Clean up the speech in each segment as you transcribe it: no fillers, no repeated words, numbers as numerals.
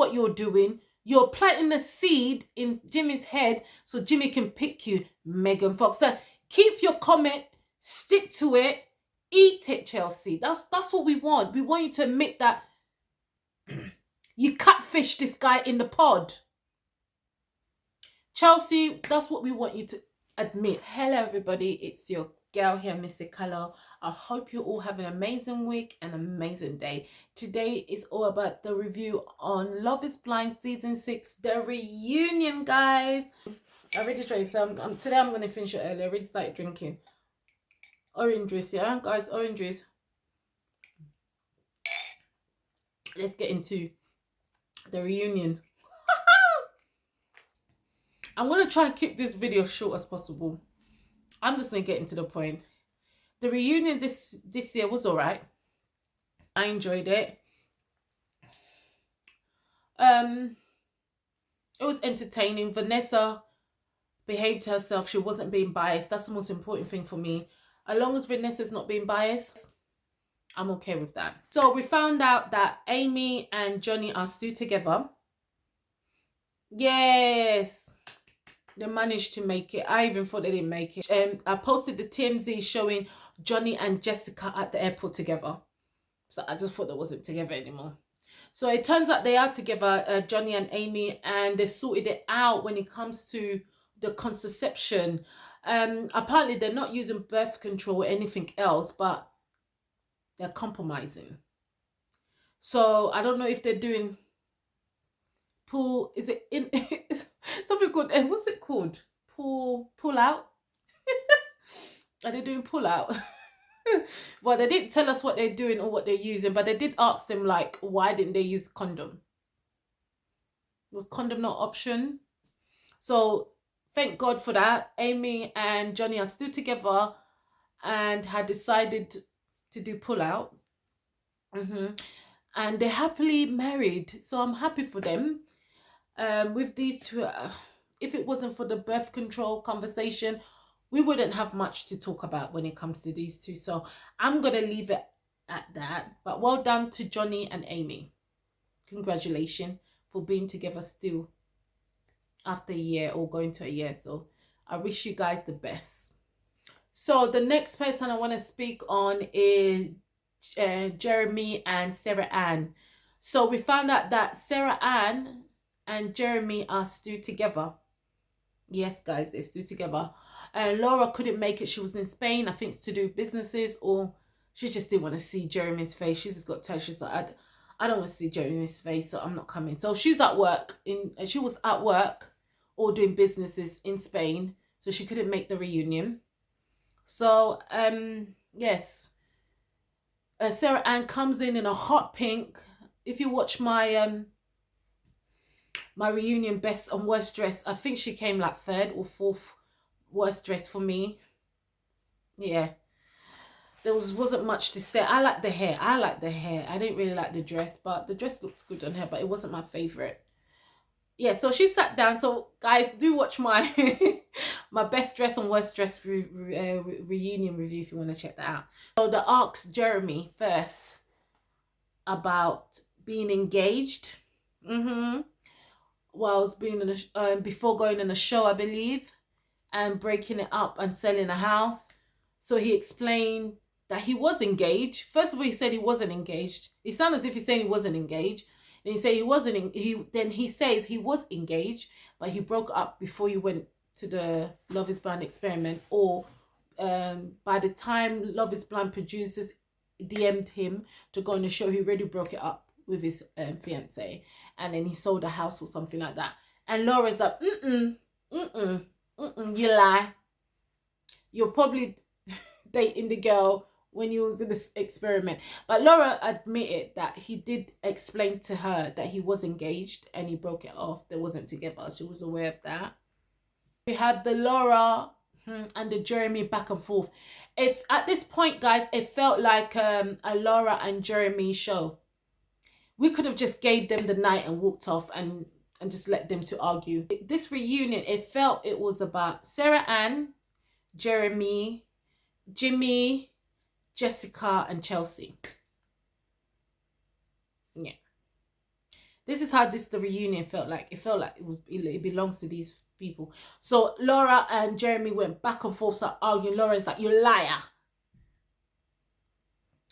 what you're doing. You're planting a seed in Jimmy's head so Jimmy can pick you, Megan Fox. So keep your comment, stick to it, eat it, Chelsea. That's what we want. We want you to admit that you catfished this guy in the pod. Chelsea, that's what we want you to admit. Hello, everybody. It's your girl here, Missy Color. I hope you all have an amazing week and amazing day. Today is all about the review on Love is Blind Season 6, the reunion, guys. I already tried, so today I'm going to finish it early. I already started drinking. Orange juice, yeah, guys, orange juice. Let's get into the reunion. I'm going to try and keep this video short as possible. I'm just going to get into the point. The reunion this year was all right. I enjoyed it. It was entertaining. Vanessa behaved herself. She wasn't being biased. That's the most important thing for me. As long as Vanessa's not being biased, I'm okay with that. So we found out that Amy and Johnny are still together. Yes. They managed to make it. I even thought they didn't make it. I posted the TMZ showing Johnny and Jessica at the airport together. So I just thought they wasn't together anymore. So it turns out they are together, Johnny and Amy, and they sorted it out when it comes to the contraception. Apparently they're not using birth control or anything else, but they're compromising. So I don't know if they're doing is it in something called, what's it called? Pull out? Are they doing pull out? Well, they didn't tell us what they're doing or what they're using, but they did ask them, like, why didn't they use condom? Was condom not option? So thank God for that. Amy and Johnny are still together and had decided to do pull out. And they're happily married, so I'm happy for them. With these two, if it wasn't for the birth control conversation, we wouldn't have much to talk about when it comes to these two. So I'm going to leave it at that. But well done to Johnny and Amy. Congratulations for being together still after a year or going to a year. So I wish you guys the best. So the next person I want to speak on is Jeremy and Sarah Ann. So we found out that Sarah Ann and Jeremy are still together. Yes, guys, they're still together. Laura couldn't make it. She was in Spain, I think, to do businesses, or she just didn't want to see Jeremy's face. She just got tired. She's like, I don't want to see Jeremy's face, so I'm not coming. So she's at work. She was at work or doing businesses in Spain, so she couldn't make the reunion. So, yes. Sarah Ann comes in a hot pink. If you watch my my reunion best and worst dress, I think she came like 3rd or 4th worst dress for me. Yeah, there wasn't much to say. I like the hair. I didn't really like the dress, but the dress looked good on her, but it wasn't my favorite. Yeah, so she sat down. So guys, do watch my my best dress and worst dress reunion review if you want to check that out. So they asked Jeremy first about being engaged. Whilst being in before going on a show, I believe, and breaking it up and selling a house. So he explained that he was engaged. First of all, he said he wasn't engaged. It sounded as if he's saying he wasn't engaged. And he said he wasn't. Then he says he was engaged, but he broke up before he went to the Love is Blind experiment. Or by the time Love is Blind producers DM'd him to go on the show, he already broke it up with his fiance, and then he sold a house or something like that. And Laura's like, you lie. You're probably dating the girl when you was in this experiment. But Laura admitted that he did explain to her that he was engaged and he broke it off. They wasn't together. She was aware of that. We had the Laura and the Jeremy back and forth. If at this point, guys, it felt like a Laura and Jeremy show. We could have just gave them the night and walked off and just let them to argue. This reunion, it felt it was about Sarah Ann, Jeremy, Jimmy, Jessica, and Chelsea. Yeah. This is how the reunion felt like. It felt like it belongs to these people. So Laura and Jeremy went back and forth, start arguing. Laura's like, "You liar,"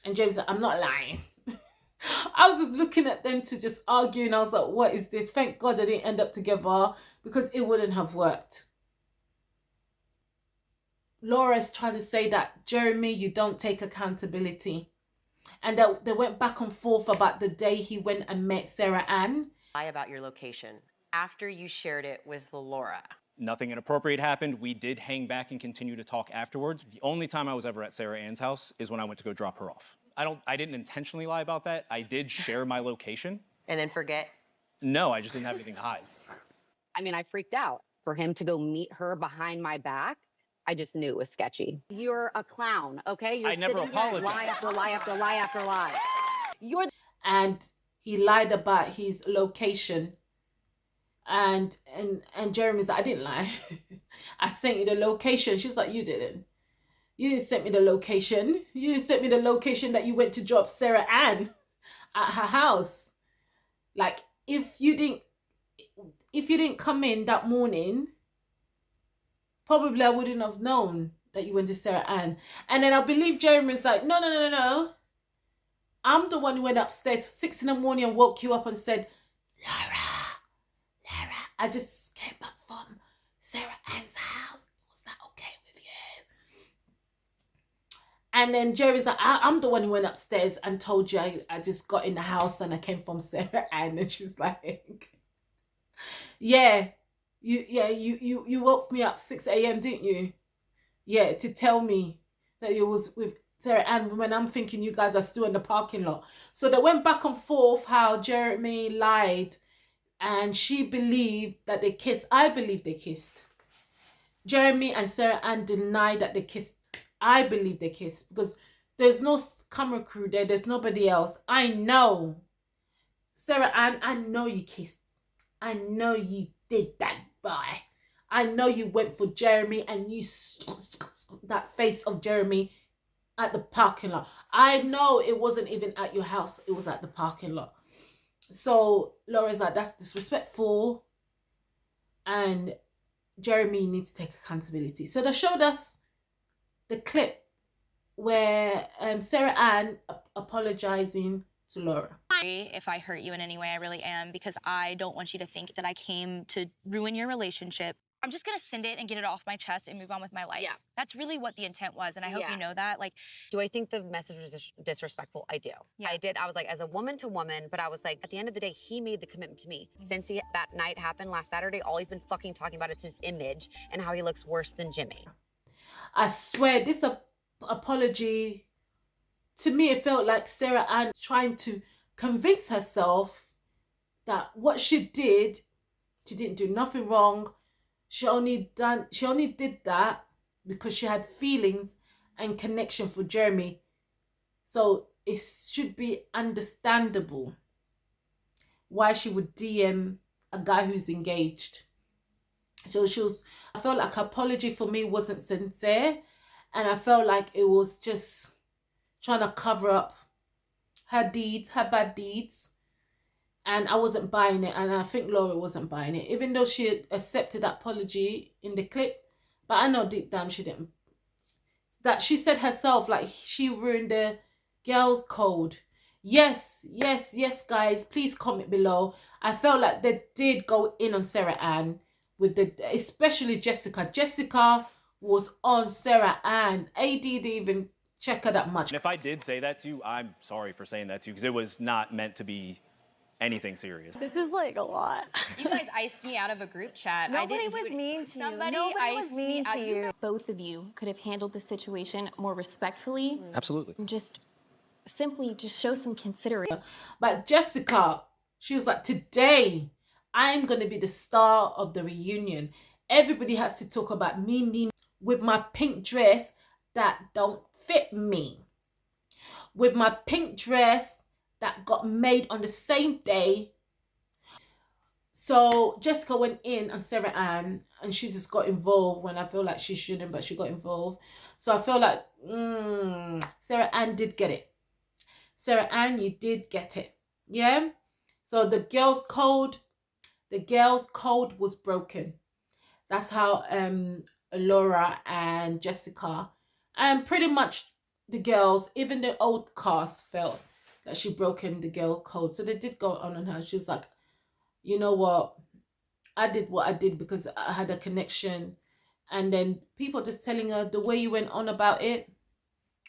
and Jeremy's like, "I'm not lying." I was just looking at them to just argue, and I was like, "What is this?" Thank God I didn't end up together, because it wouldn't have worked. Laura's trying to say that, Jeremy, you don't take accountability. And they went back and forth about the day he went and met Sarah Ann. Lie about your location after you shared it with Laura. Nothing inappropriate happened. We did hang back and continue to talk afterwards. The only time I was ever at Sarah Ann's house is when I went to go drop her off. I didn't intentionally lie about that. I did share my location. And then forget? No, I just didn't have anything to hide. I mean, I freaked out. For him to go meet her behind my back, I just knew it was sketchy. You're a clown, okay? You're I never apologized. Lie after lie after lie after lie. And he lied about his location. And Jeremy's like, "I didn't lie. I sent you the location." She's like, "You didn't. You didn't send me the location. You didn't send me the location that you went to drop Sarah Ann at her house. Like, if you didn't come in that morning, probably I wouldn't have known that you went to Sarah Ann." And then I believe Jeremy's like, no. I'm the one who went upstairs 6 in the morning and woke you up and said, Laura, I just came back from Sarah Ann's house. Was that okay with you? And then Jerry's like, I'm the one who went upstairs and told you I just got in the house and I came from Sarah Ann. And she's like, yeah, you woke me up 6 a.m., didn't you? Yeah, to tell me that you was with Sarah Ann when I'm thinking you guys are still in the parking lot. So they went back and forth how Jeremy lied and she believed that they kissed. I believe they kissed. Jeremy and Sarah Ann denied that they kissed. I believe they kissed because there's no camera crew there. There's nobody else. I know. Sarah Ann, I know you kissed. I know you did that, boy. I know you went for Jeremy and you that face of Jeremy at the parking lot. I know it wasn't even at your house. It was at the parking lot. So Laura's like, that's disrespectful. And Jeremy needs to take accountability. So they showed us the clip where Sarah Ann apologizing to Laura. If I hurt you in any way, I really am, because I don't want you to think that I came to ruin your relationship. I'm just gonna send it and get it off my chest and move on with my life. Yeah. That's really what the intent was, and I hope you know that. Like, do I think the message was disrespectful? I do. Yeah. I did. I was like, as a woman to woman, but I was like, at the end of the day, he made the commitment to me. Since that night happened last Saturday, all he's been fucking talking about is his image and how he looks worse than Jimmy. I swear, this apology, to me, it felt like Sarah Ann trying to convince herself that what she did, she didn't do nothing wrong. She only did that because she had feelings and connection for Jeremy. So it should be understandable why she would DM a guy who's engaged. So I felt like her apology for me wasn't sincere, and I felt like it was just trying to cover up her deeds, her bad deeds. And I wasn't buying it, and I think Laura wasn't buying it, even though she accepted that apology in the clip. But I know deep down she didn't. That she said herself, like, she ruined the girls' code. Yes, guys, please comment below. I felt like they did go in on Sarah Ann, especially Jessica. Jessica was on Sarah Ann. AD didn't even check her that much. And if I did say that to you, I'm sorry for saying that to you, because it was not meant to be anything serious. This is like a lot. you guys iced me out of a group chat. Nobody was mean to you. Somebody Nobody was iced mean me to out. you. Both of you could have handled the situation more respectfully. Absolutely. And just simply just show some consideration. But Jessica, she was like, today I'm going to be the star of the reunion. Everybody has to talk about me with my pink dress that don't fit me. With my pink dress that got made on the same day. So Jessica went in on Sarah Ann and she just got involved when I feel like she shouldn't, but she got involved. So I feel like Sarah Ann did get it. Sarah Ann, you did get it. Yeah? So the girls' code was broken. That's how Laura and Jessica and pretty much the girls, even the old cast, felt that she broken the girl code. So they did go on her. She's like, you know what? I did what I did because I had a connection. And then people just telling her the way you went on about it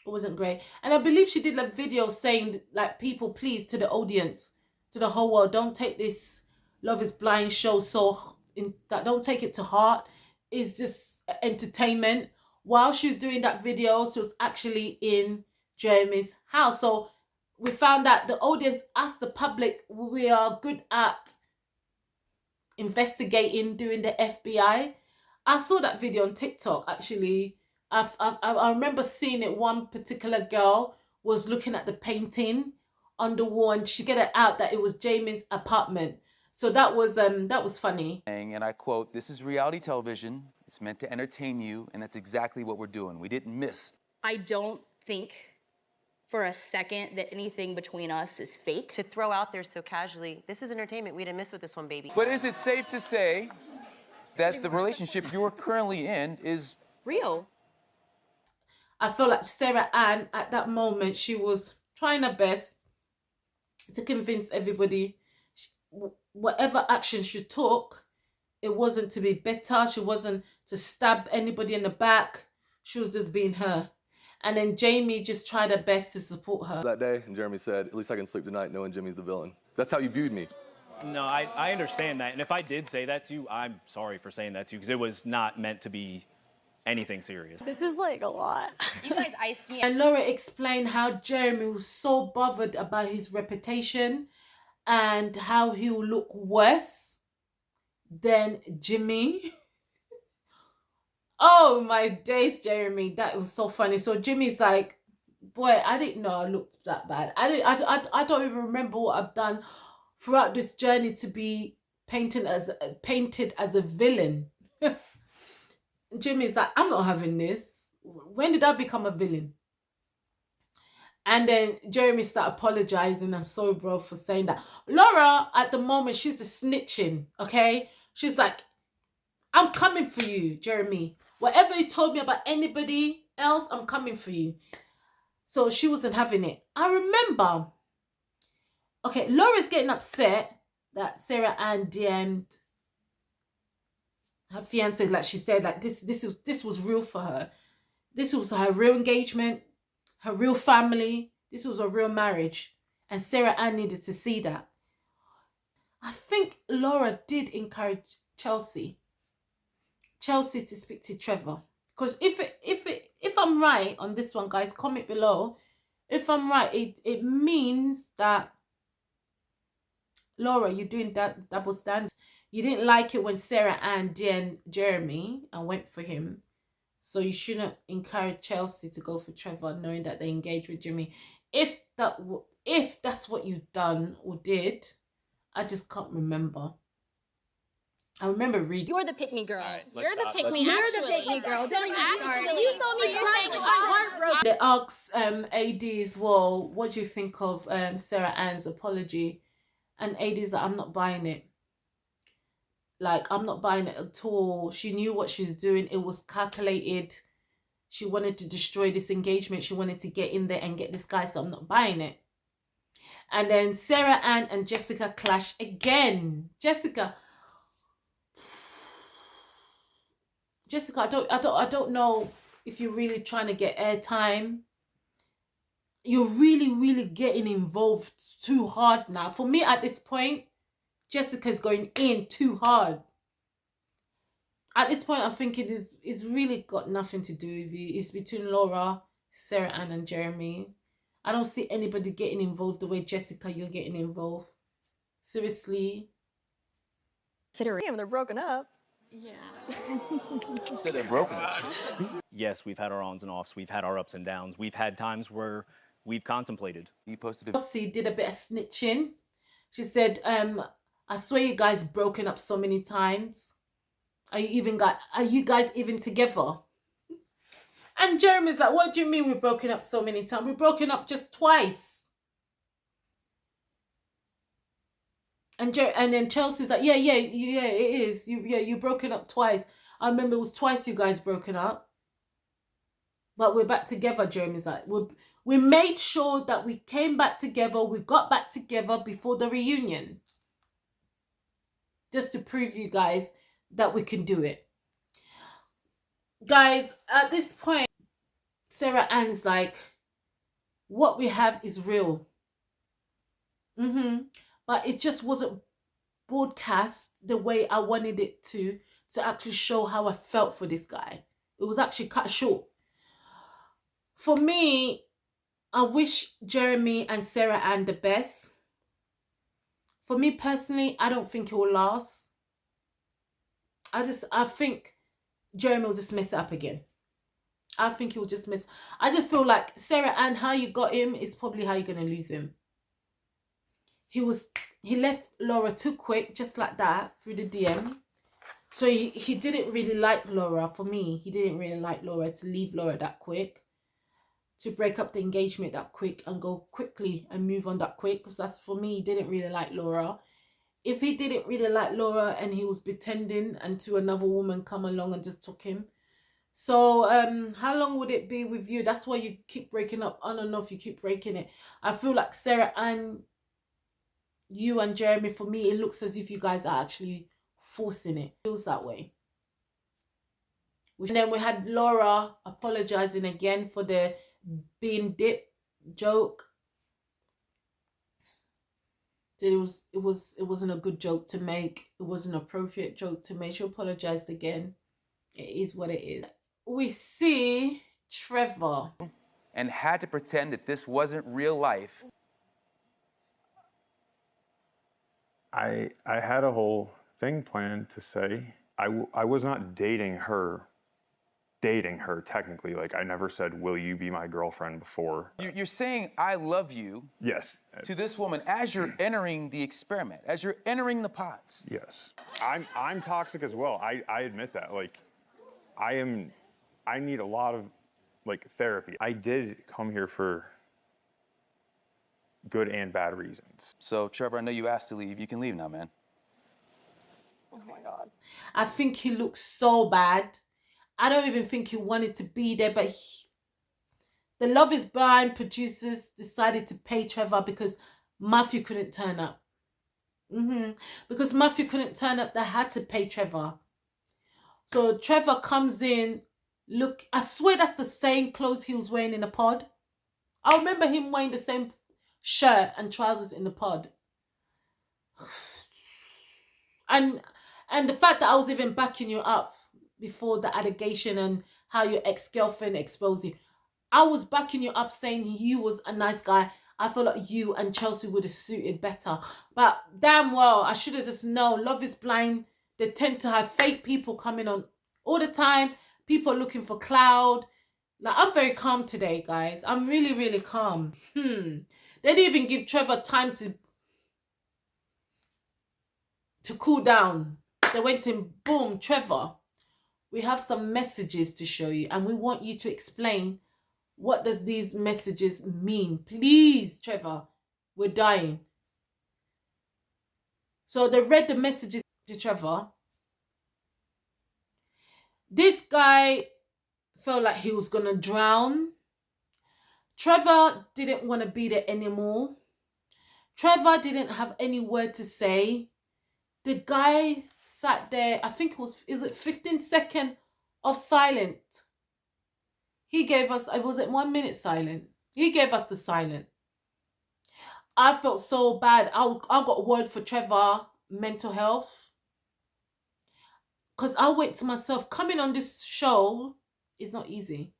wasn't great. And I believe she did a video saying, like, people, please, to the audience, to the whole world, don't take this Love is Blind show don't take it to heart. It's just entertainment. While she was doing that video, she was actually in Jeremy's house. So we found out the audience asked the public, we are good at investigating, doing the FBI. I saw that video on TikTok, actually. I remember seeing it. One particular girl was looking at the painting on the wall and she got it out that it was Jamie's apartment. So that was funny. And I quote, "This is reality television. It's meant to entertain you, and that's exactly what we're doing. We didn't miss." I don't think for a second that anything between us is fake. To throw out there so casually, this is entertainment. We didn't miss with this one, baby. But is it safe to say that the relationship you're currently in is real? I feel like Sarah Ann, at that moment, she was trying her best to convince everybody whatever action she took, it wasn't to be better. She wasn't to stab anybody in the back. She was just being her. And then Jamie just tried her best to support her. That day, and Jeremy said, "At least I can sleep tonight knowing Jimmy's the villain." That's how you viewed me. No, I understand that. And if I did say that to you, I'm sorry for saying that to you because it was not meant to be anything serious. This is like a lot. You guys iced me. And Laura explained how Jeremy was so bothered about his reputation and how he'll look worse than Jimmy. Oh my days, Jeremy, that was so funny. So Jimmy's like, boy, I didn't know I looked that bad. I don't even remember what I've done throughout this journey to be painted as a villain. Jimmy's like, I'm not having this. When did I become a villain? And then Jeremy started apologizing. I'm sorry, bro, for saying that. Laura, at the moment, she's a snitching, okay? She's like, I'm coming for you, Jeremy. Whatever you told me about anybody else, I'm coming for you. So she wasn't having it. I remember, okay, Laura's getting upset that Sarah Ann DM'd her fiance, like she said, like this was real for her. This was her real engagement, her real family. This was a real marriage. And Sarah Ann needed to see that. I think Laura did encourage Chelsea to speak to Trevor. Because if I'm right on this one, guys, comment below. If I'm right, it means that Laura, you're doing that double standards. You didn't like it when Sarah Ann DM'd Jeremy and went for him. So you shouldn't encourage Chelsea to go for Trevor, knowing that they engaged with Jimmy. If that's what you've done or did, I just can't remember. I remember reading. You're the pick-me girl. Right, You're the stop. pick-me. You're the pick-me girl. Don't actually. You saw me crying. I'm heartbroken. They asked AD as well, what do you think of Sarah Ann's apology? And AD's like, I'm not buying it. Like, I'm not buying it at all. She knew what she was doing. It was calculated. She wanted to destroy this engagement. She wanted to get in there and get this guy, so I'm not buying it. And then Sarah Ann and Jessica clash again. Jessica, I don't know if you're really trying to get airtime. You're really getting involved too hard now. For me, at this point, Jessica's going in too hard. At this point, I'm thinking it's really got nothing to do with you. It's between Laura, Sarah Ann, and Jeremy. I don't see anybody getting involved the way Jessica, you're getting involved. Seriously. Damn, they're broken up. Yeah. You said they're broken. Yes, we've had our ons and offs. We've had our ups and downs. We've had times where we've contemplated. You posted a Chelsea did a bit of snitching. She said, I swear you guys broken up so many times. Are you guys even together? And Jeremy's like, what do you mean we're broken up so many times? We're broken up just twice. And then Chelsea's like, yeah, it is. You're broken up twice. I remember it was twice you guys broken up. But we're back together, Jeremy's like. We made sure that we came back together. We got back together before the reunion. Just to prove you guys that we can do it. Guys, at this point, Sarah Ann's like, what we have is real. But it just wasn't broadcast the way I wanted it to actually show how I felt for this guy. It was actually cut short. For me, I wish Jeremy and Sarah Ann the best. For me personally, I don't think it will last. I think Jeremy will just mess it up again. I think he'll just miss. I just feel like Sarah Ann, how you got him is probably how you're gonna lose him. He left Laura too quick, just like that, through the DM. So he didn't really like Laura. For me, he didn't really like Laura, to leave Laura that quick, to break up the engagement that quick and go quickly and move on that quick. Because that's, for me, he didn't really like Laura. If he didn't really like Laura and he was pretending until another woman come along and just took him. So how long would it be with you? That's why you keep breaking up on and off. You keep breaking it. I feel like Sarah and you and Jeremy, for me, it looks as if you guys are actually forcing it. It feels that way. And then we had Laura apologizing again for the being dip joke. It wasn't a good joke to make. It was an appropriate joke to make. She apologized again. It is what it is. We see Trevor. And had to pretend that this wasn't real life. I had a whole thing planned to say. I was not dating her technically. Like, I never said, will you be my girlfriend before. You're saying I love you. Yes. To this woman as you're entering the experiment, as you're entering the pots. Yes. I'm toxic as well. I admit that. Like, I need a lot of, like, therapy. I did come here for good and bad reasons. So, Trevor, I know you asked to leave. You can leave now, man. Oh my God. I think he looks so bad. I don't even think he wanted to be there, but the Love is Blind producers decided to pay Trevor because Matthew couldn't turn up. Because Matthew couldn't turn up, they had to pay Trevor. So Trevor comes in, look, I swear that's the same clothes he was wearing in the pod. I remember him wearing the same shirt and trousers in the pod. And the fact that I was even backing you up before the allegation and how your ex-girlfriend exposed you. I was backing you up saying you was a nice guy. I feel like you and Chelsea would have suited better. But damn well, I should have just known. Love is Blind. They tend to have fake people coming on all the time. People are looking for cloud. Like, I'm very calm today, guys. I'm really, really calm. They didn't even give Trevor time to cool down. They went in, boom, Trevor. We have some messages to show you, and we want you to explain what does these messages mean. Please, Trevor, we're dying. So they read the messages to Trevor. This guy felt like he was gonna drown. Trevor didn't want to be there anymore. Trevor didn't have any word to say. The guy sat there, I think is it 15 seconds of silence? He gave us, was it 1 minute silent? He gave us the silent. I felt so bad. I got a word for Trevor, mental health. Because I went to myself, coming on this show is not easy.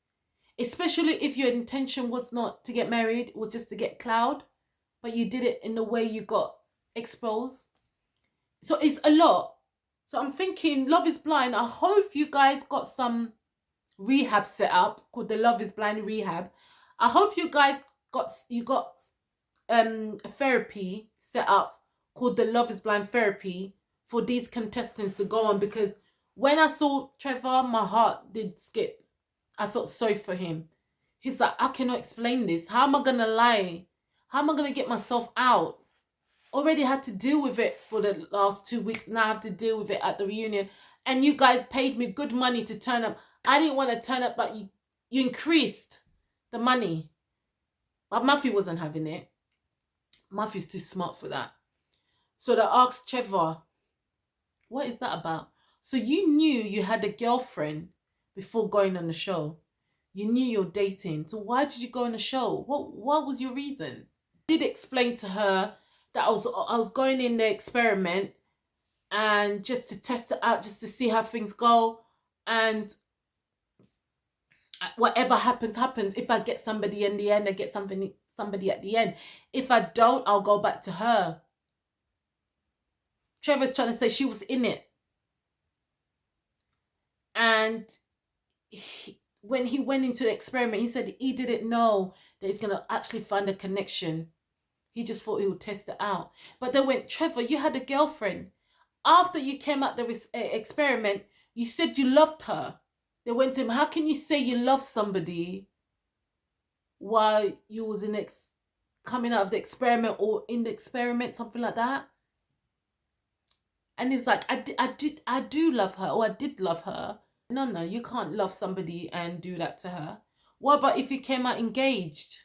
Especially if your intention was not to get married, it was just to get cloud. But you did it in the way you got exposed. So it's a lot. So I'm thinking, Love is Blind, I hope you guys got some rehab set up called the Love is Blind Rehab. I hope you guys got a therapy set up called the Love is Blind Therapy for these contestants to go on, because when I saw Trevor, my heart did skip. I felt sorry for him. He's like, I cannot explain this. How am I going to lie? How am I going to get myself out? Already had to deal with it for the last 2 weeks. Now I have to deal with it at the reunion. And you guys paid me good money to turn up. I didn't want to turn up, but you increased the money. But Matthew wasn't having it. Matthew's too smart for that. So they asked Trevor, what is that about? So you knew you had a girlfriend before going on the show. You knew you were dating. So why did you go on the show? What was your reason? I did explain to her that I was going in the experiment and just to test it out, just to see how things go. And whatever happens, happens. If I get somebody in the end, I get somebody at the end. If I don't, I'll go back to her. Trevor's trying to say she was in it. And when he went into the experiment, he said he didn't know that he's going to actually find a connection. He just thought he would test it out. But they went, Trevor, you had a girlfriend. After you came out the experiment, you said you loved her. They went to him, how can you say you love somebody while you was coming out of the experiment or in the experiment, something like that? And he's like, I do love her, or I did love her. No, you can't love somebody and do that to her. What about if you came out engaged?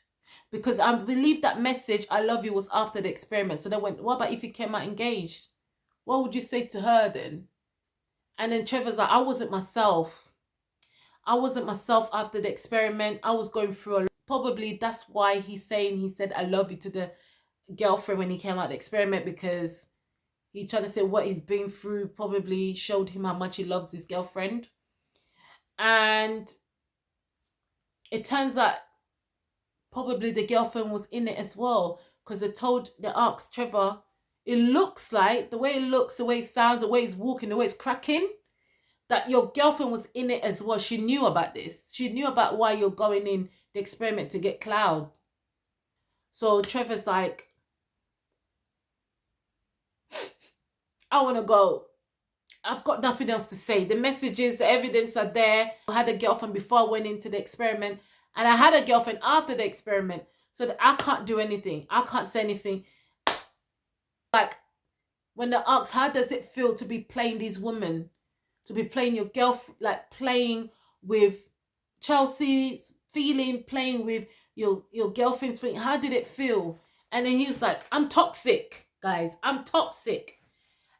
Because I believe that message, I love you, was after the experiment. So they went, what about if you came out engaged? What would you say to her then? And then Trevor's like, I wasn't myself. I wasn't myself after the experiment. I was going through a lot. Probably that's why he said, I love you to the girlfriend when he came out the experiment, because he trying to say what he's been through probably showed him how much he loves his girlfriend. And it turns out probably the girlfriend was in it as well, because they asked Trevor, it looks like, the way it looks, the way it sounds, the way it's walking, the way it's cracking, that your girlfriend was in it as well. She knew about this. She knew about why you're going in the experiment to get cloud. So Trevor's like, I want to go. I've got nothing else to say. The messages, the evidence are there. I had a girlfriend before I went into the experiment, and I had a girlfriend after the experiment, so that I can't do anything. I can't say anything. Like, when they ask, how does it feel to be playing these women? To be playing your girlfriend, like playing with Chelsea's feeling, playing with your girlfriend's feeling. How did it feel? And then he's like, I'm toxic, guys. I'm toxic.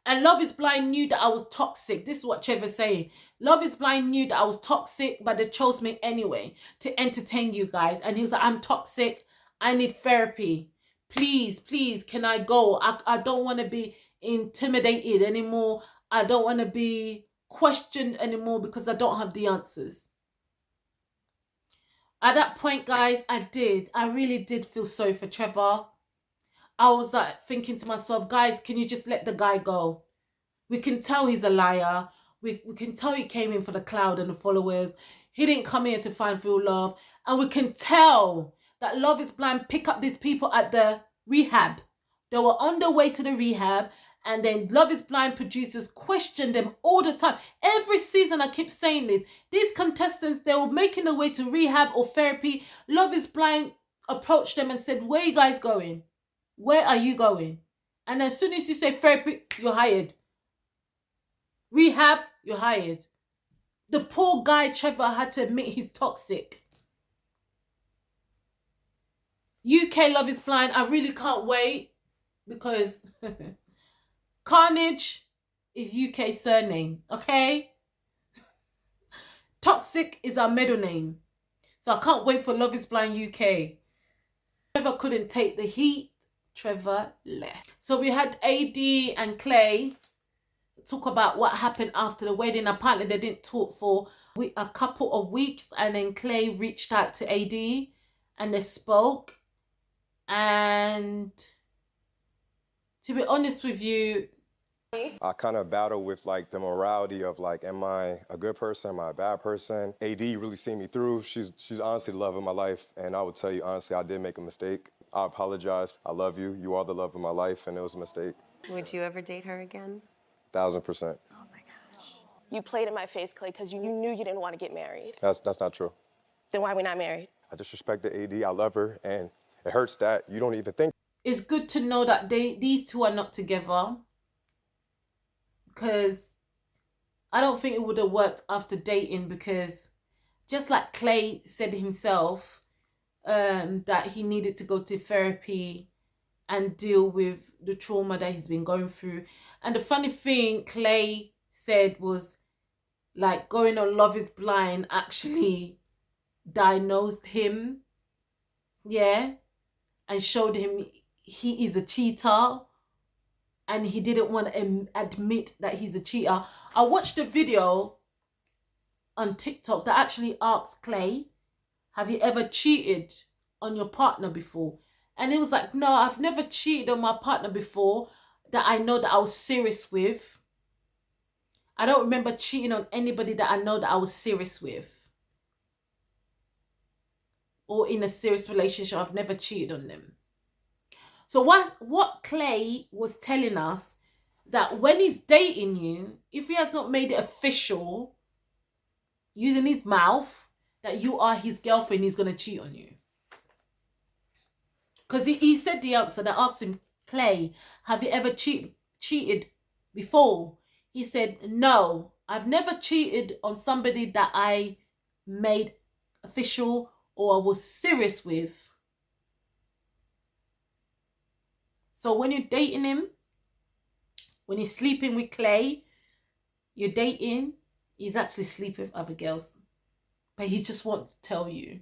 And Love is Blind knew that I was toxic. This is what Trevor's saying. Love is Blind knew that I was toxic, but they chose me anyway to entertain you guys. And he was like, I'm toxic. I need therapy. Please, please, can I go? I don't want to be intimidated anymore. I don't want to be questioned anymore because I don't have the answers. At that point, guys, I really did feel sorry for Trevor. I was like thinking to myself, guys, can you just let the guy go? We can tell he's a liar. We can tell he came in for the cloud and the followers. He didn't come here to find real love. And we can tell that Love is Blind pick up these people at the rehab. They were on their way to the rehab, and then Love is Blind producers question them all the time. Every season I keep saying this. These contestants, they were making their way to rehab or therapy. Love is Blind approached them and said, where are you guys going? Where are you going? And as soon as you say therapy, you're hired. Rehab, you're hired. The poor guy, Trevor, had to admit he's toxic. UK Love is Blind, I really can't wait, because Carnage is UK surname, okay? Toxic is our middle name. So I can't wait for Love is Blind UK. Trevor couldn't take the heat. Trevor left. So we had AD and Clay talk about what happened after the wedding. Apparently they didn't talk for a couple of weeks, and then Clay reached out to AD and they spoke. And to be honest with you, I kind of battle with like the morality of like, am I a good person? Am I a bad person? AD really seen me through. She's honestly the love of my life. And I would tell you, honestly, I did make a mistake. I apologize. I love you. You are the love of my life, and it was a mistake. Would you ever date her again? 1000%. Oh my gosh. You played in my face, Clay, because you knew you didn't want to get married. That's not true. Then why are we not married? I disrespect the AD. I love her, and it hurts that you don't even think. it's good to know that these two are not together, because I don't think it would have worked after dating, because just like Clay said himself, that he needed to go to therapy and deal with the trauma that he's been going through. And the funny thing Clay said was, like, going on Love is Blind actually diagnosed him, yeah, and showed him he is a cheater, and he didn't want to admit that he's a cheater. I watched a video on TikTok that actually asked Clay, have you ever cheated on your partner before? And he was like, no, I've never cheated on my partner before that I know that I was serious with. I don't remember cheating on anybody that I know that I was serious with, or in a serious relationship. I've never cheated on them. So what Clay was telling us, that when he's dating you, if he has not made it official using his mouth that you are his girlfriend, he's going to cheat on you. Because he said the answer. That asked him, Clay, have you ever cheated before? He said, no, I've never cheated on somebody that I made official or was serious with. So when you're dating him, when he's sleeping with Clay, you're dating, he's actually sleeping with other girls. But he just won't tell you.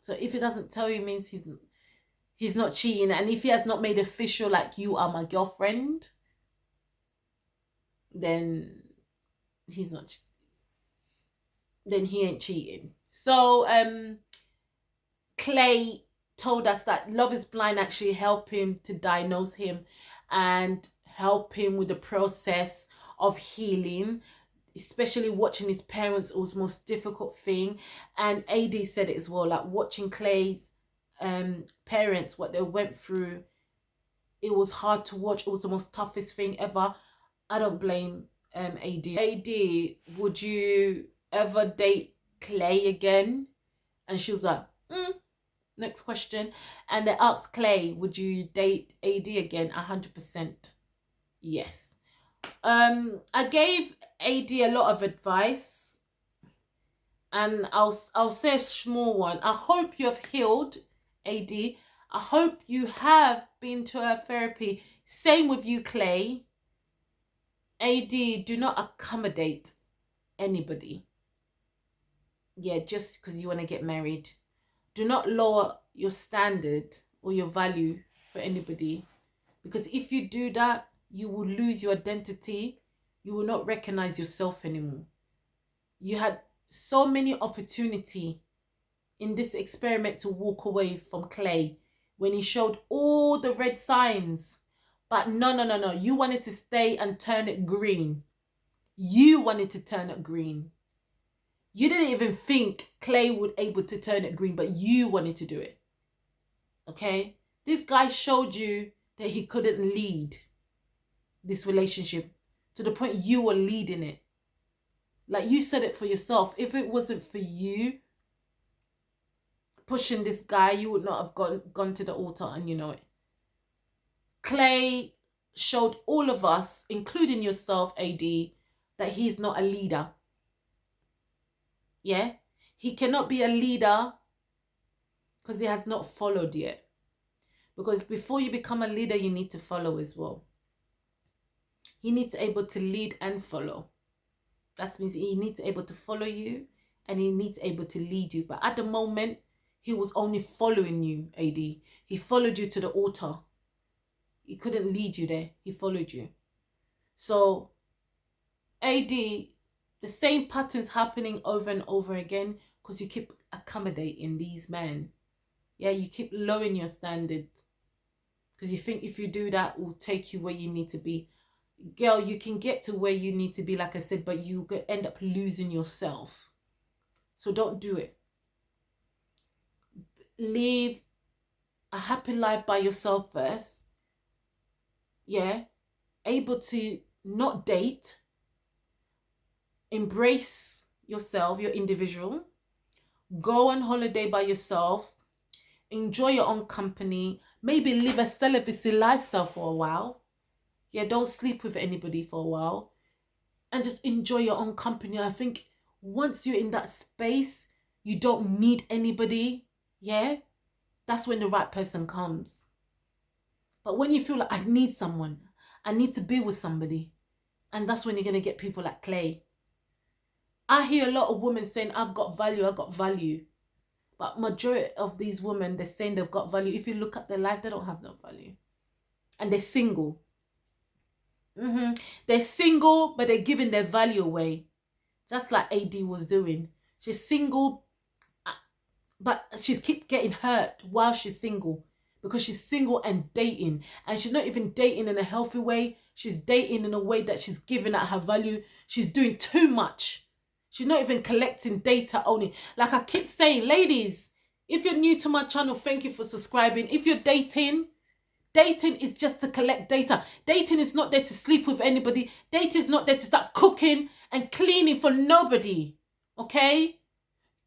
So if he doesn't tell you, it means he's not cheating. And if he has not made official, like, you are my girlfriend, then he's not, then he ain't cheating. So Clay told us that Love is Blind actually helped him to diagnose him and help him with the process of healing, especially watching his parents. It was the most difficult thing. And AD said it as well, like, watching Clay's parents, what they went through, it was hard to watch. It was the most toughest thing ever. I don't blame AD. AD, would you ever date Clay again? And she was like, next question. And they asked Clay, would you date AD again? 100% yes. I gave AD a lot of advice, and I'll say a small one. I hope you have healed, AD. I hope you have been to a therapy. Same with you, Clay. AD, do not accommodate anybody. Yeah, just because you want to get married. Do not lower your standard or your value for anybody. Because if you do that, you will lose your identity. You will not recognize yourself anymore. You had so many opportunity in this experiment to walk away from Clay when he showed all the red signs. But no. You wanted to stay and turn it green. You wanted to turn it green. You didn't even think Clay would able to turn it green, but you wanted to do it. Okay? This guy showed you that he couldn't lead this relationship to the point you were leading it. Like, you said it for yourself. If it wasn't for you pushing this guy, you would not have gone to the altar, and you know it. Clay showed all of us, including yourself, AD, that he's not a leader. Yeah? He cannot be a leader because he has not followed yet. Because before you become a leader, you need to follow as well. He needs to be able to lead and follow. That means he needs to be able to follow you, and he needs to be able to lead you. But at the moment, he was only following you, AD. He followed you to the altar. He couldn't lead you there. He followed you. So, AD, the same patterns happening over and over again because you keep accommodating these men. Yeah, you keep lowering your standards because you think if you do that, it will take you where you need to be. Girl, you can get to where you need to be, like I said, but you could end up losing yourself. So don't do it. Live a happy life by yourself first. Yeah. Able to not date. Embrace yourself, your individual. Go on holiday by yourself. Enjoy your own company. maybe live a celibacy lifestyle for a while. Yeah, don't sleep with anybody for a while. And just enjoy your own company. I think once you're in that space, you don't need anybody. Yeah, that's when the right person comes. But when you feel like I need someone, I need to be with somebody, and that's when you're going to get people like Clay. I hear a lot of women saying, I've got value, I've got value. But majority of these women, they're saying they've got value. If you look at their life, they don't have no value. And they're single. They're single, but they're giving their value away. Just like AD was doing. She's single, but she's keep getting hurt while she's single. Because she's single and dating. And she's not even dating in a healthy way. She's dating in a way that she's giving out her value. She's doing too much. She's not even collecting data only. Like I keep saying, ladies, if you're new to my channel, thank you for subscribing. If you're dating is just to collect data. Dating is not there to sleep with anybody. Dating is not there to start cooking and cleaning for nobody. Okay?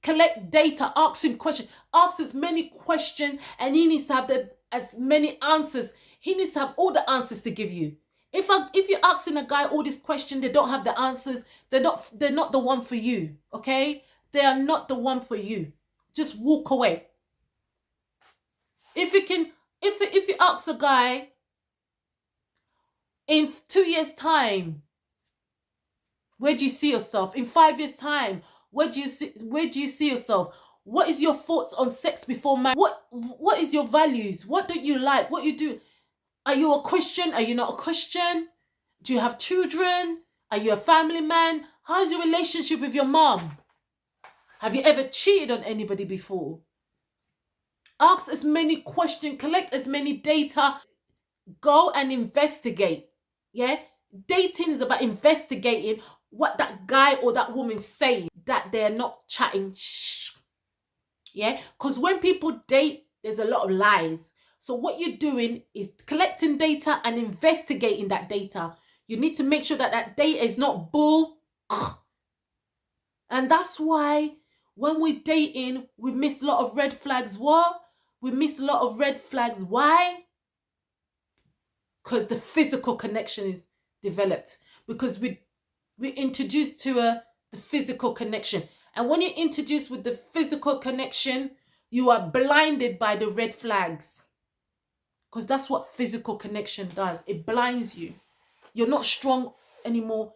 Collect data, ask him questions. Ask as many questions, and he needs to have as many answers. He needs to have all the answers to give you. If you're asking a guy all these questions, they don't have the answers, they're not the one for you. Okay? They are not the one for you. Just walk away. If you ask a guy in 2 years' time, where do you see yourself? In 5 years' time, where do you see yourself? What is your thoughts on sex before marriage? What is your values? What don't you like? What you do? Are you a Christian? Are you not a Christian? Do you have children? Are you a family man? How's your relationship with your mom? Have you ever cheated on anybody before? Ask as many questions, collect as many data, go and investigate. Yeah? Dating is about investigating what that guy or that woman saying, that they're not chatting. Shh. Yeah? Because when people date, there's a lot of lies. So what you're doing is collecting data and investigating that data. You need to make sure that that data is not bull. And that's why when we're dating, we miss a lot of red flags. What? We miss a lot of red flags. Why? Because the physical connection is developed. Because we're introduced to the physical connection. And when you're introduced with the physical connection, you are blinded by the red flags. Because that's what physical connection does. It blinds you. You're not strong anymore.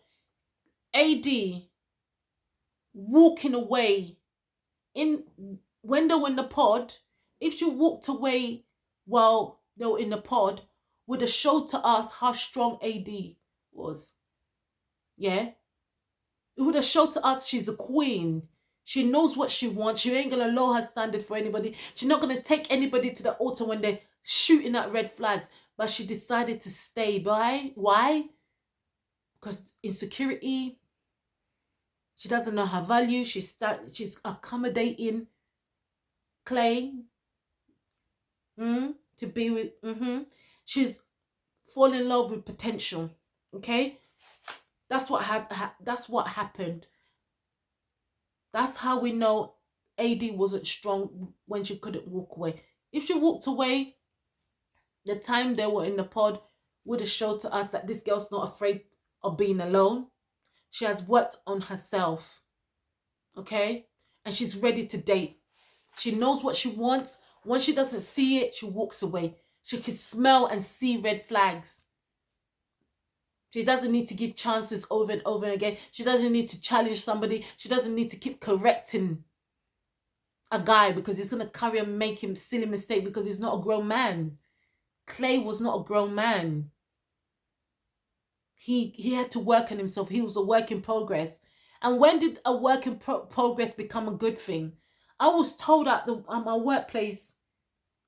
AD, walking away. When they were in the pod, if she walked away while they were in the pod, would have showed to us how strong AD was. Yeah? It would have showed to us she's a queen. She knows what she wants. She ain't going to lower her standard for anybody. She's not going to take anybody to the altar when they're shooting at red flags. But she decided to stay. Why? Because insecurity. She doesn't know her value. She's accommodating Clay to be with. She's falling in love with potential. Okay? That's what happened. That's how we know AD wasn't strong when she couldn't walk away. If she walked away, the time they were in the pod would have showed to us that this girl's not afraid of being alone. She has worked on herself. Okay? And she's ready to date. She knows what she wants. Once she doesn't see it, she walks away. She can smell and see red flags. She doesn't need to give chances over and over again. She doesn't need to challenge somebody. She doesn't need to keep correcting a guy because he's going to carry and make him silly mistake because he's not a grown man. Clay was not a grown man. He had to work on himself. He was a work in progress. And when did a work in progress become a good thing? I was told at my workplace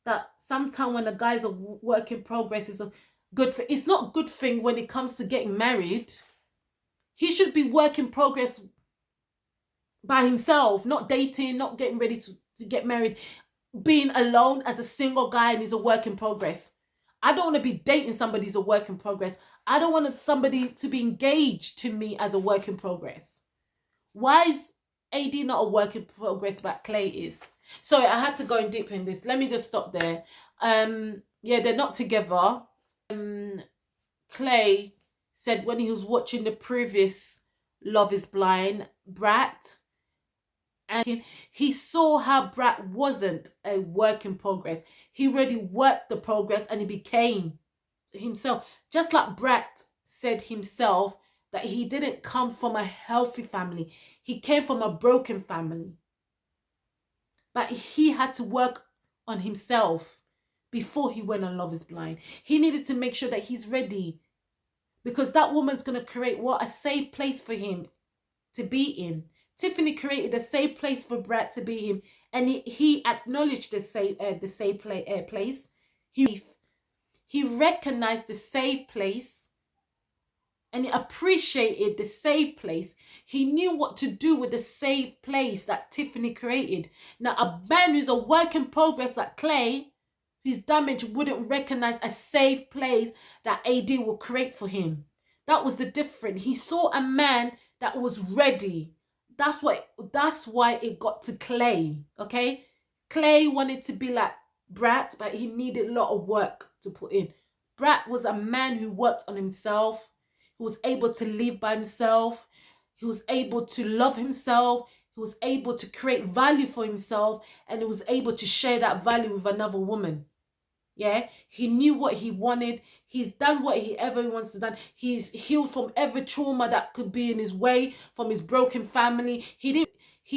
that sometimes when a guy's a work in progress is a good thing. It's not a good thing when it comes to getting married. He should be work in progress by himself, not dating, not getting ready to get married. Being alone as a single guy and he's a work in progress. I don't want to be dating somebody who's a work in progress. I don't want somebody to be engaged to me as a work in progress. Why is AD not a work in progress but Clay is? Sorry, I had to go in deep in this. Let me just stop there. Yeah, they're not together. Clay said when he was watching the previous Love is Blind, Brat, and he saw how Brat wasn't a work in progress. He already worked the progress and he became himself. Just like Brat said himself that he didn't come from a healthy family. He came from a broken family. But he had to work on himself before he went on Love is Blind. He needed to make sure that he's ready, because that woman's going to create what? A safe place for him to be in. Tiffany created a safe place for Brad to be him, and he acknowledged the safe place. He recognized the safe place, and he appreciated the safe place. He knew what to do with the safe place that Tiffany created. Now, a man who's a work in progress like Clay, who's damaged, wouldn't recognize a safe place that AD will create for him. That was the difference. He saw a man that was ready. That's why it got to Clay, okay? Clay wanted to be like Brat, but he needed a lot of work to put in. Brat was a man who worked on himself. He was able to live by himself. He was able to love himself. He was able to create value for himself, and he was able to share that value with another woman. Yeah, he knew what he wanted. He's done what he ever wants to done. He's healed from every trauma that could be in his way, from his broken family. He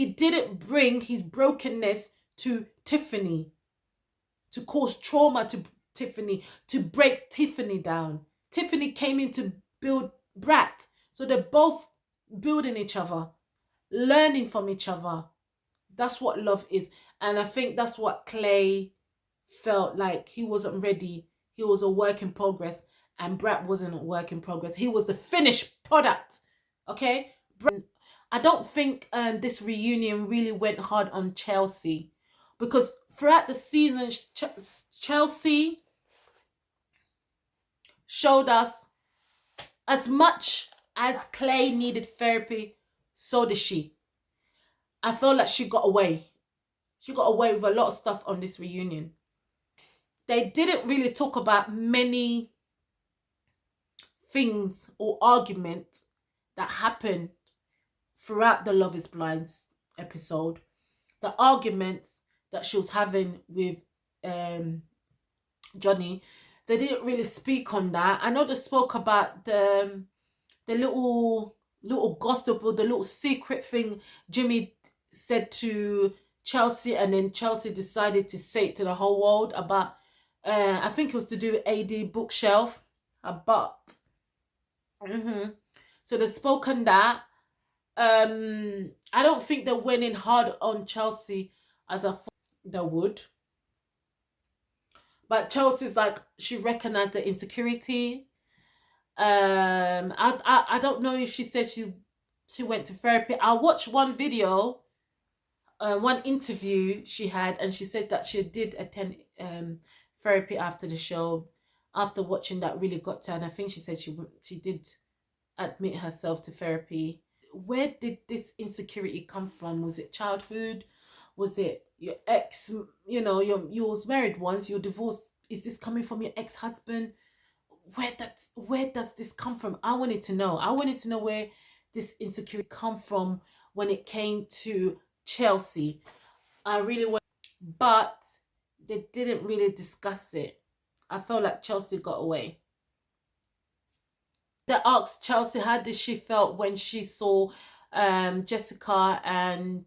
didn't bring his brokenness to Tiffany to cause trauma to Tiffany, to break Tiffany down. Tiffany came in to build Brat. So they're both building each other, learning from each other. That's what love is. And I think that's what Clay felt like. He wasn't ready. He was a work in progress, and Brat wasn't a work in progress. He was the finished product. Okay? I don't think this reunion really went hard on Chelsea, because throughout the season, Chelsea showed us as much as Clay needed therapy, so did she. I feel like she got away. She got away with a lot of stuff on this reunion. They didn't really talk about many things or arguments that happened throughout the Love is Blind episode. The arguments that she was having with Johnny, they didn't really speak on that. I know they spoke about the little gossip or the little secret thing Jimmy said to Chelsea, and then Chelsea decided to say it to the whole world about I think it was to do with AD bookshelf, but so they spoke on that. I don't think they went in hard on Chelsea as I thought they would. But Chelsea's like, she recognized the insecurity. I don't know if she said she went to therapy. I watched one video, one interview she had, and she said that she did attend therapy after the show. After watching that, really got to her, and I think she said she did admit herself to therapy. Where did this insecurity come from? Was it childhood? Was it your ex? You know, you was married once, you're divorced. Is this coming from your ex-husband? Where does this come from? I wanted to know. I wanted to know where this insecurity come from when it came to Chelsea. I really want, but they didn't really discuss it. I felt like Chelsea got away. They asked Chelsea how did she felt when she saw Jessica and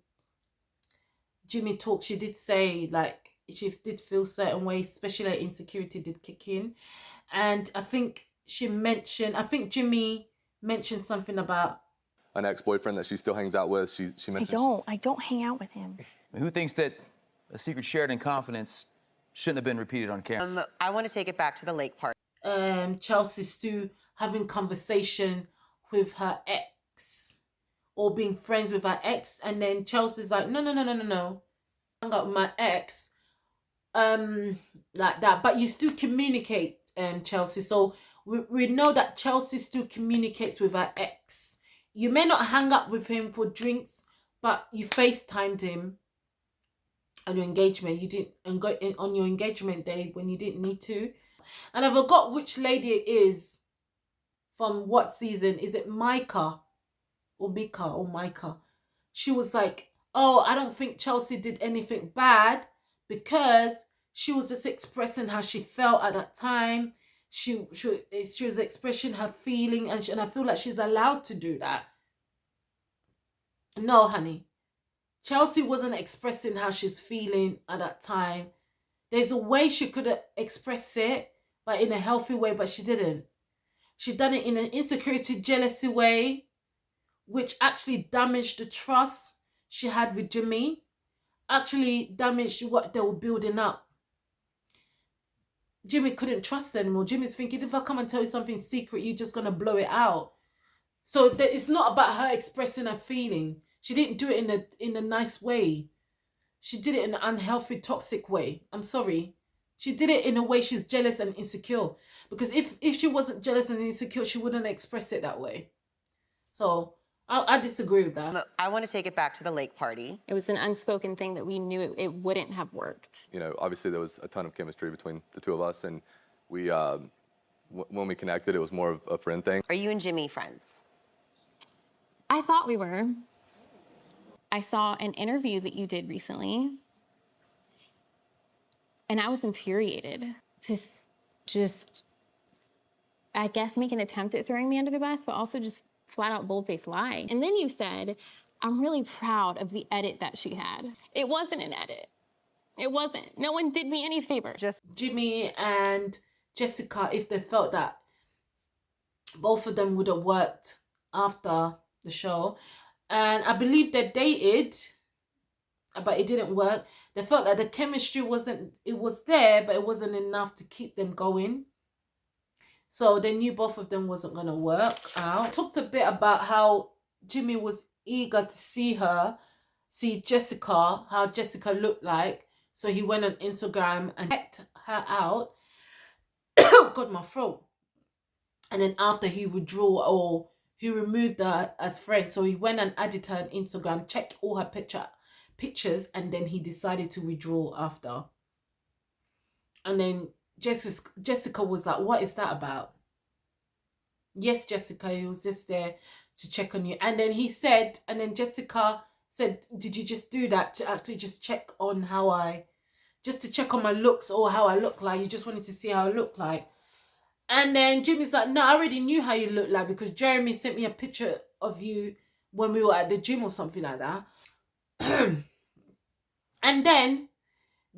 Jimmy talk. She did say like she did feel certain ways, especially like insecurity did kick in. And I think Jimmy mentioned something about an ex-boyfriend that she still hangs out with. She mentioned I don't hang out with him. Who thinks that a secret shared in confidence shouldn't have been repeated on camera? I want to take it back to the lake part. Chelsea still having conversation with her ex or being friends with her ex, and then Chelsea's like, no, hang out with my ex, like that. But you still communicate, Chelsea. So we know that Chelsea still communicates with her ex. You may not hang up with him for drinks, but you FaceTimed him. on your engagement. You didn't, and go in on your engagement day when you didn't need to. And I forgot which lady it is from what season. Is it Micah or Mika or Micah? She was like, oh, I don't think Chelsea did anything bad because she was just expressing how she felt at that time. She was expressing her feeling, and I feel like she's allowed to do that. No, honey. Chelsea wasn't expressing how she's feeling at that time. There's a way she could have expressed it, but in a healthy way, but she didn't. She done it in an insecurity, jealousy way, which actually damaged the trust she had with Jimmy, actually damaged what they were building up. Jimmy couldn't trust anymore. Jimmy's thinking, if I come and tell you something secret, you're just going to blow it out. So it's not about her expressing her feeling. She didn't do it in a nice way. She did it in an unhealthy, toxic way. I'm sorry. She did it in a way she's jealous and insecure. Because if she wasn't jealous and insecure, she wouldn't express it that way. So I disagree with that. I want to take it back to the lake party. It was an unspoken thing that we knew it wouldn't have worked. You know, obviously there was a ton of chemistry between the two of us, and we, when we connected, it was more of a friend thing. Are you and Jimmy friends? I thought we were. I saw an interview that you did recently, and I was infuriated to just, I guess, make an attempt at throwing me under the bus, but also just flat out bold-faced lie. And then you said, I'm really proud of the edit that she had. It wasn't an edit. It wasn't. No one did me any favor. Just Jimmy and Jessica, if they felt that both of them would have worked after the show, and I believe they dated, but it didn't work. They felt that the chemistry wasn't, it was there, but it wasn't enough to keep them going. So they knew both of them wasn't going to work out. Talked a bit about how Jimmy was eager to see Jessica, how Jessica looked like. So he went on Instagram and checked her out. Oh God, my throat. And then after he withdrew, or he removed her as friends. So he went and added her on Instagram, checked all her pictures, and then he decided to withdraw after. And then Jessica was like, what is that about? Yes, Jessica, he was just there to check on you. And then Jessica said, did you just do that to actually just check on just to check on my looks or how I look like? You just wanted to see how I look like. And then Jimmy's like, no, I already knew how you look like because Jeremy sent me a picture of you when we were at the gym or something like that. And then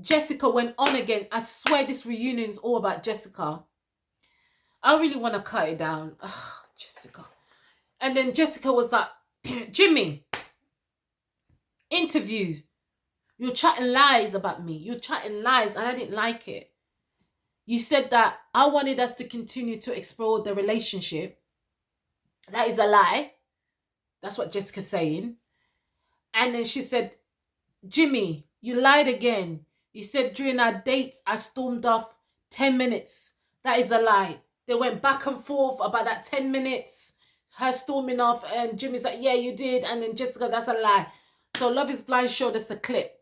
Jessica went on again. I swear this reunion is all about Jessica. I really want to cut it down. Ugh, Jessica. And then Jessica was like, Jimmy, interviews. You're chatting lies about me. You're chatting lies and I didn't like it. You said that I wanted us to continue to explore the relationship. That is a lie. That's what Jessica's saying. And then she said, Jimmy, you lied again. You said during our dates, I stormed off 10 minutes. That is a lie. They went back and forth about that 10 minutes, her storming off, and Jimmy's like, yeah, you did. And then Jessica, that's a lie. So Love is Blind showed us a clip.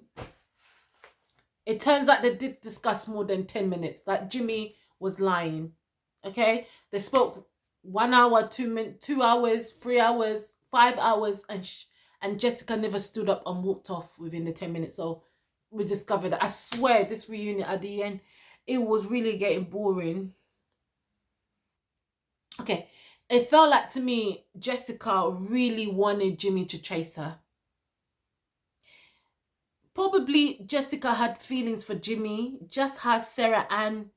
It turns out they did discuss more than 10 minutes. Like Jimmy was lying. Okay? They spoke 1 hour, 2 hours, 3 hours, 5 hours, and Jessica never stood up and walked off within the 10 minutes. So we discovered that. I swear this reunion at the end, it was really getting boring. Okay. It felt like to me, Jessica really wanted Jimmy to chase her. Probably Jessica had feelings for Jimmy, just as Sarah Ann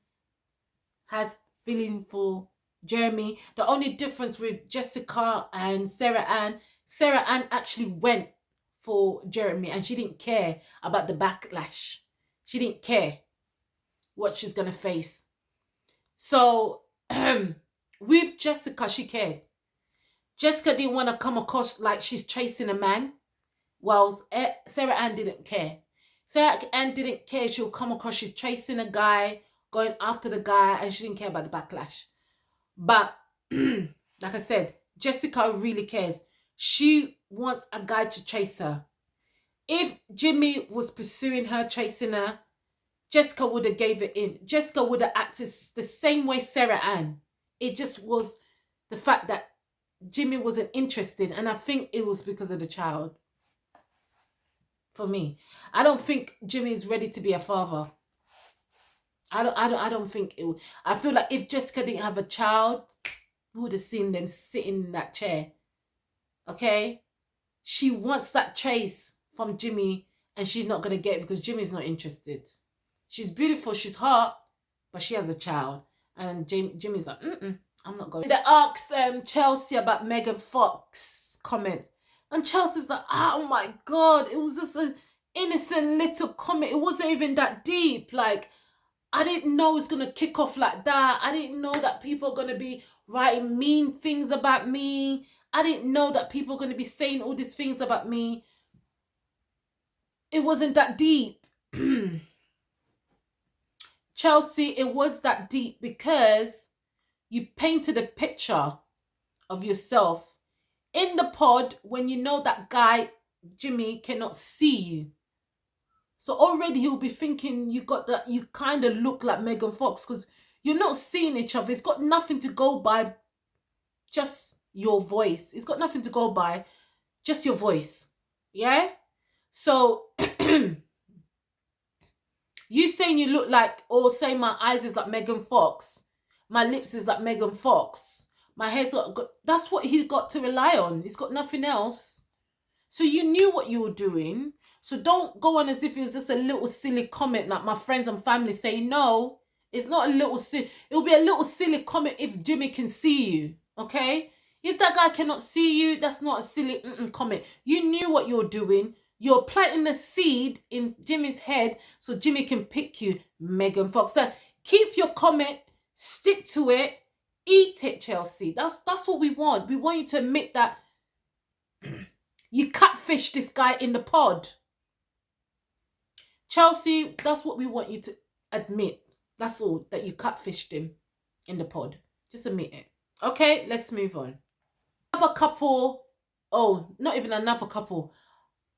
has feeling for Jeremy. The only difference with Jessica and Sarah Ann actually went for Jeremy and she didn't care about the backlash. She didn't care what she's going to face. So with Jessica, she cared. Jessica didn't want to come across like she's chasing a man. Well, Sarah Ann didn't care. Sarah Ann didn't care she'll come across she's chasing a guy, going after the guy, and she didn't care about the backlash. But, like I said, Jessica really cares. She wants a guy to chase her. If Jimmy was pursuing her, chasing her, Jessica would have gave it in. Jessica would have acted the same way Sarah Ann. It just was the fact that Jimmy wasn't interested, and I think it was because of the child. For me, I don't think Jimmy is ready to be a father. I don't think it. I feel like if Jessica didn't have a child, we would have seen them sitting in that chair. Okay, she wants that chase from Jimmy, and she's not gonna get it because Jimmy's not interested. She's beautiful, she's hot, but she has a child, and Jimmy's like, I'm not going. They asked Chelsea about Megan Fox comment, and Chelsea's like, oh my God, it was just an innocent little comment. It wasn't even that deep. Like, I didn't know it was gonna kick off like that. I didn't know that people are gonna be writing mean things about me. I didn't know that people are gonna be saying all these things about me. It wasn't that deep. Chelsea, it was that deep because you painted a picture of yourself in the pod when you know that guy, Jimmy, cannot see you. So already he'll be thinking you kind of look like Megan Fox because you're not seeing each other. It's got nothing to go by, just your voice. It's got nothing to go by, just your voice. Yeah? So you saying you look like, or saying my eyes is like Megan Fox, my lips is like Megan Fox, my hair's got, that's what he's got to rely on. He's got nothing else. So you knew what you were doing. So don't go on as if it was just a little silly comment like my friends and family say. No, it's not a little silly. It'll be a little silly comment if Jimmy can see you, okay? If that guy cannot see you, that's not a silly comment. You knew what you were doing. You're planting a seed in Jimmy's head so Jimmy can pick you, Megan Fox. So keep your comment, stick to it, eat it, Chelsea. That's what we want. We want you to admit that you catfished this guy in the pod. Chelsea, that's what we want you to admit. That's all, that you catfished him in the pod. Just admit it. Okay, let's move on. Another couple, not even another couple.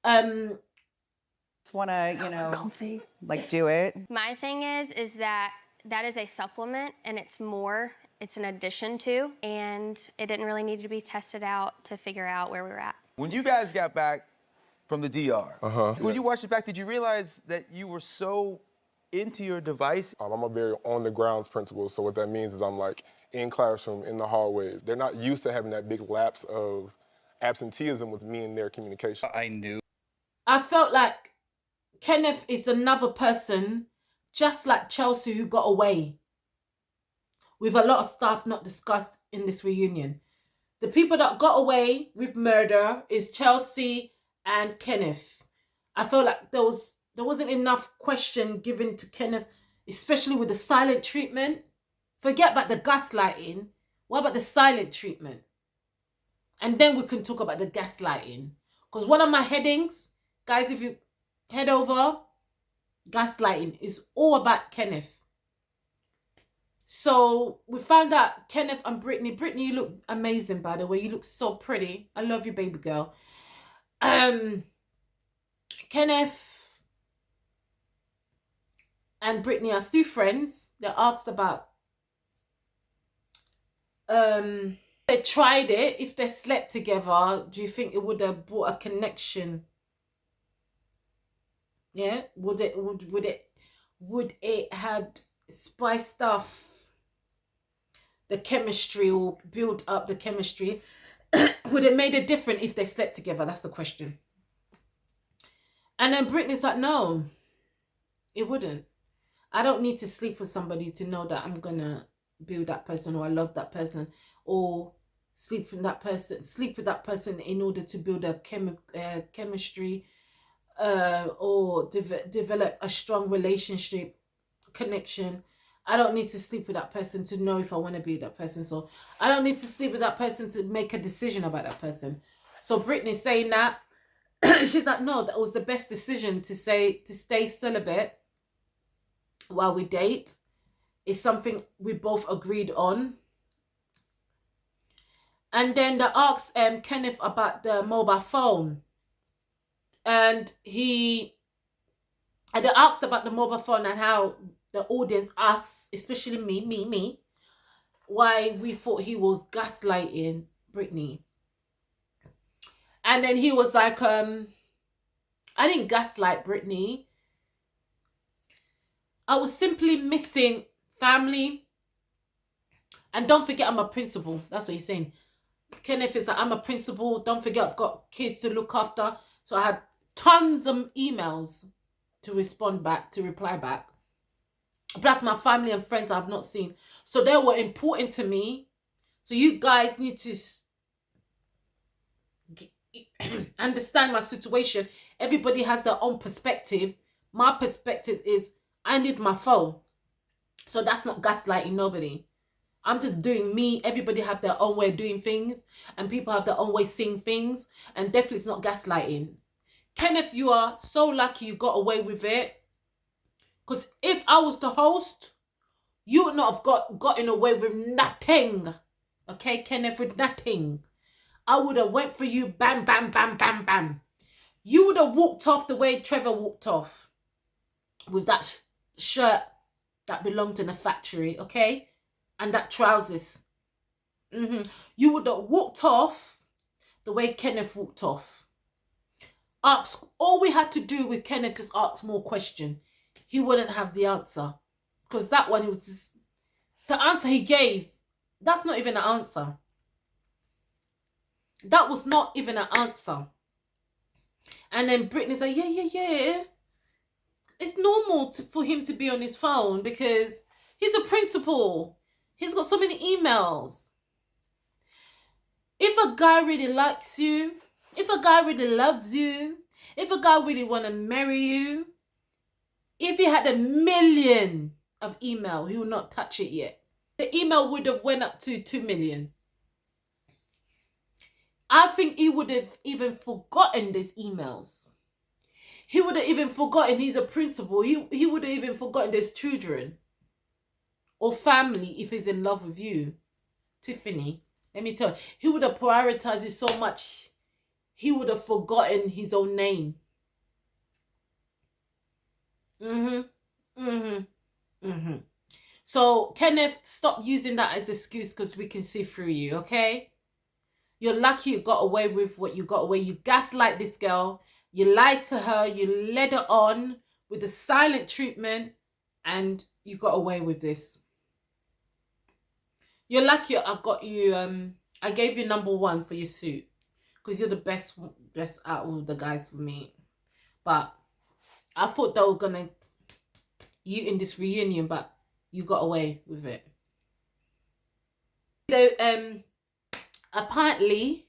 Just want to, like do it. My thing is that is a supplement and it's an addition to, and it didn't really need to be tested out to figure out where we were at. When you guys got back from the DR, when you watched it back, did you realize that you were so into your device? I'm a very on-the-grounds principal, so what that means is I'm like in classroom, in the hallways. They're not used to having that big lapse of absenteeism with me and their communication. I knew. I felt like Kenneth is another person, just like Chelsea, who got away with a lot of stuff not discussed in this reunion. The people that got away with murder is Chelsea and Kenneth. I felt like there wasn't enough question given to Kenneth, especially with the silent treatment. Forget about the gaslighting. What about the silent treatment? And then we can talk about the gaslighting. Because one of my headings, guys, if you head over, gaslighting is all about Kenneth. So we found out Kenneth and Brittany. Brittany, you look amazing, by the way. You look so pretty. I love you, baby girl. Kenneth and Brittany are still friends. They're asked about they tried it. If they slept together, do you think it would have brought a connection? Yeah, would it had spiced stuff, the chemistry, or build up the chemistry? Would it made a difference if they slept together? That's the question. And then Brittany's like, no, it wouldn't. I don't need to sleep with somebody to know that I'm gonna build that person, or I love that person, or sleep with that person in order to build a chemistry, or develop a strong relationship connection. I don't need to sleep with that person to know if I want to be with that person. So I don't need to sleep with that person to make a decision about that person. So Brittany's saying that. She's like, no, that was the best decision to stay celibate while we date. It's something we both agreed on. And then they asked Kenneth about the mobile phone. And they asked about the mobile phone and how the audience asked, especially me, why we thought he was gaslighting Brittany. And then he was like, I didn't gaslight Brittany. I was simply missing family. And don't forget, I'm a principal. That's what he's saying. Kenneth is like, I'm a principal. Don't forget, I've got kids to look after. So I had tons of emails to reply back. Plus my family and friends I have not seen. So they were important to me. So you guys need to understand my situation. Everybody has their own perspective. My perspective is I need my phone. So that's not gaslighting nobody. I'm just doing me. Everybody have their own way of doing things. And people have their own way of seeing things. And definitely it's not gaslighting. Kenneth, you are so lucky you got away with it. Because if I was the host, you would not have gotten away with nothing. Okay, Kenneth, with nothing. I would have went for you, bam, bam, bam, bam, bam. You would have walked off the way Trevor walked off. With that shirt that belonged in a factory, okay? And that trousers. You would have walked off the way Kenneth walked off. All we had to do with Kenneth is ask more questions. He wouldn't have the answer. Because that one was just, the answer he gave, that's not even an answer. That was not even an answer. And then Brittany's like, yeah. It's normal for him to be on his phone because he's a principal. He's got so many emails. If a guy really likes you, if a guy really loves you, if a guy really want to marry you, if he had 1 million of email, he would not touch it yet. The email would have went up to 2 million. I think he would have even forgotten these emails. He would have even forgotten he's a principal. He would have even forgotten there's children or family if he's in love with you. Tiffany, let me tell you, he would have prioritized you so much, he would have forgotten his own name. So, Kenneth, stop using that as an excuse because we can see through you, okay? You're lucky you got away with what you got away. You gaslight this girl. You lied to her. You led her on with the silent treatment. And you got away with this. You're lucky I got you, I gave you #1 for your suit. Because you're the best out of all the guys for me. But I thought they were going to, you in this reunion, but you got away with it. They, apparently,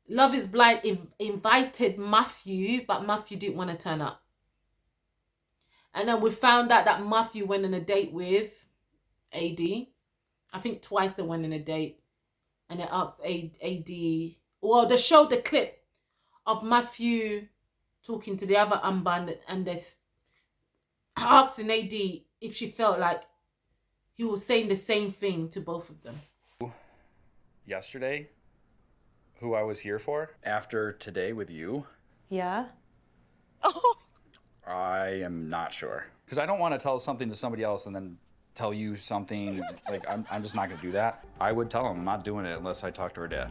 Love is Blind invited Matthew, but Matthew didn't want to turn up. And then we found out that Matthew went on a date with AD. I think twice they went on a date. And they asked AD, well, they showed the clip of Matthew talking to the other Amber, and they're asking AD if she felt like he was saying the same thing to both of them. Yesterday, who I was here for, after today with you, Yeah? I am not sure. Because I don't want to tell something to somebody else and then tell you something. Like, I'm just not going to do that. I would tell him I'm not doing it unless I talk to her dad.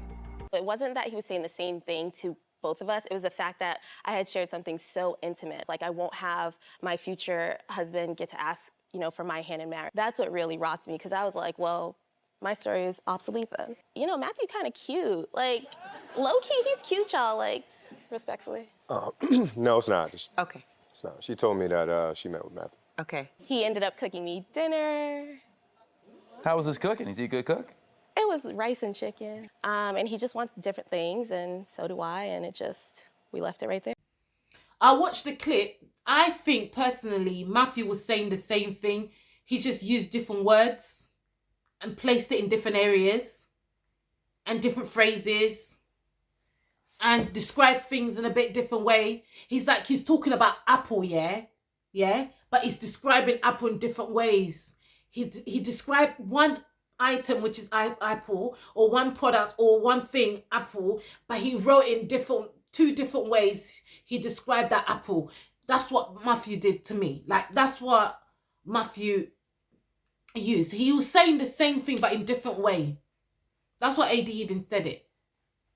It wasn't that he was saying the same thing to both of us. It was the fact that I had shared something so intimate. Like, I won't have my future husband get to ask, you know, for my hand in marriage. That's what really rocked me, because I was like, well, my story is obsolete then. You know, Matthew kind of cute. Like, low-key, he's cute, y'all, like, respectfully. No, it's not. Okay. It's not. She told me that she met with Matthew. Okay. He ended up cooking me dinner. How was his cooking? Is he a good cook? It was rice and chicken. And he just wants different things, and so do I, and we left it right there. I watched the clip. I think, personally, Matthew was saying the same thing. He just used different words and placed it in different areas and different phrases and described things in a bit different way. He's talking about Apple, yeah? But he's describing Apple in different ways. He described one item, which is Apple, or one product or one thing, Apple, but he wrote in different 2 different ways he described that apple. That's what Matthew did to me. Like, that's what Matthew used. He was saying the same thing, but in different way. That's what AD even said it.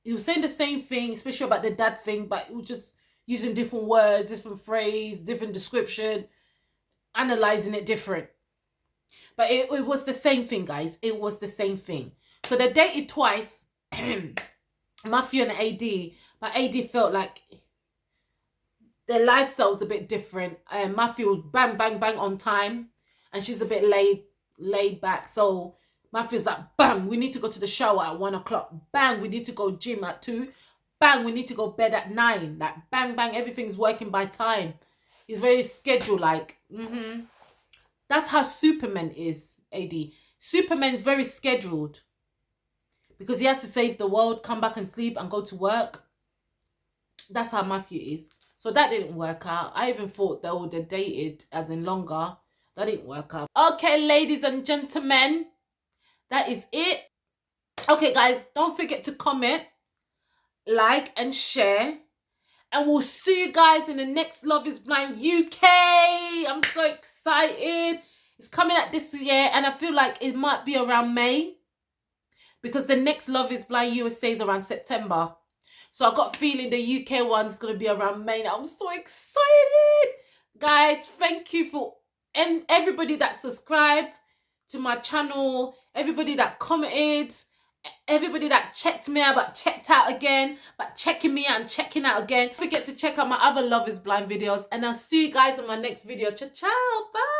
He was saying the same thing, especially about the dad thing, but he was just using different words, different phrase, different description, analyzing it different. But it was the same thing, guys. It was the same thing. So they dated twice, Matthew and AD, but AD felt like their lifestyle's a bit different. Matthew was bang, bang, bang on time, and she's a bit laid back. So Matthew's like, bang, we need to go to the shower at 1 o'clock. Bang, we need to go gym at 2. Bang, we need to go bed at 9. Like, bang, bang, everything's working by time. He's very scheduled, like, That's how Superman is, AD. Superman's very scheduled. Because he has to save the world, come back and sleep and go to work. That's how Matthew is. So that didn't work out. I even thought they would have dated as in longer. That didn't work out. Okay, ladies and gentlemen. That is it. Okay, guys, don't forget to comment, like, and share. And we'll see you guys in the next Love is Blind UK. I'm so excited. It's coming out this year, and I feel like it might be around May, because the next Love is Blind USA is around September. So I got a feeling the UK one's going to be around May. I'm so excited. Guys, thank you for and everybody that subscribed to my channel, everybody that commented, everybody that checked me out but checked out again, but checking me out and checking out again. Don't forget to check out my other Love is Blind videos, and I'll see you guys in my next video. Ciao, ciao, bye.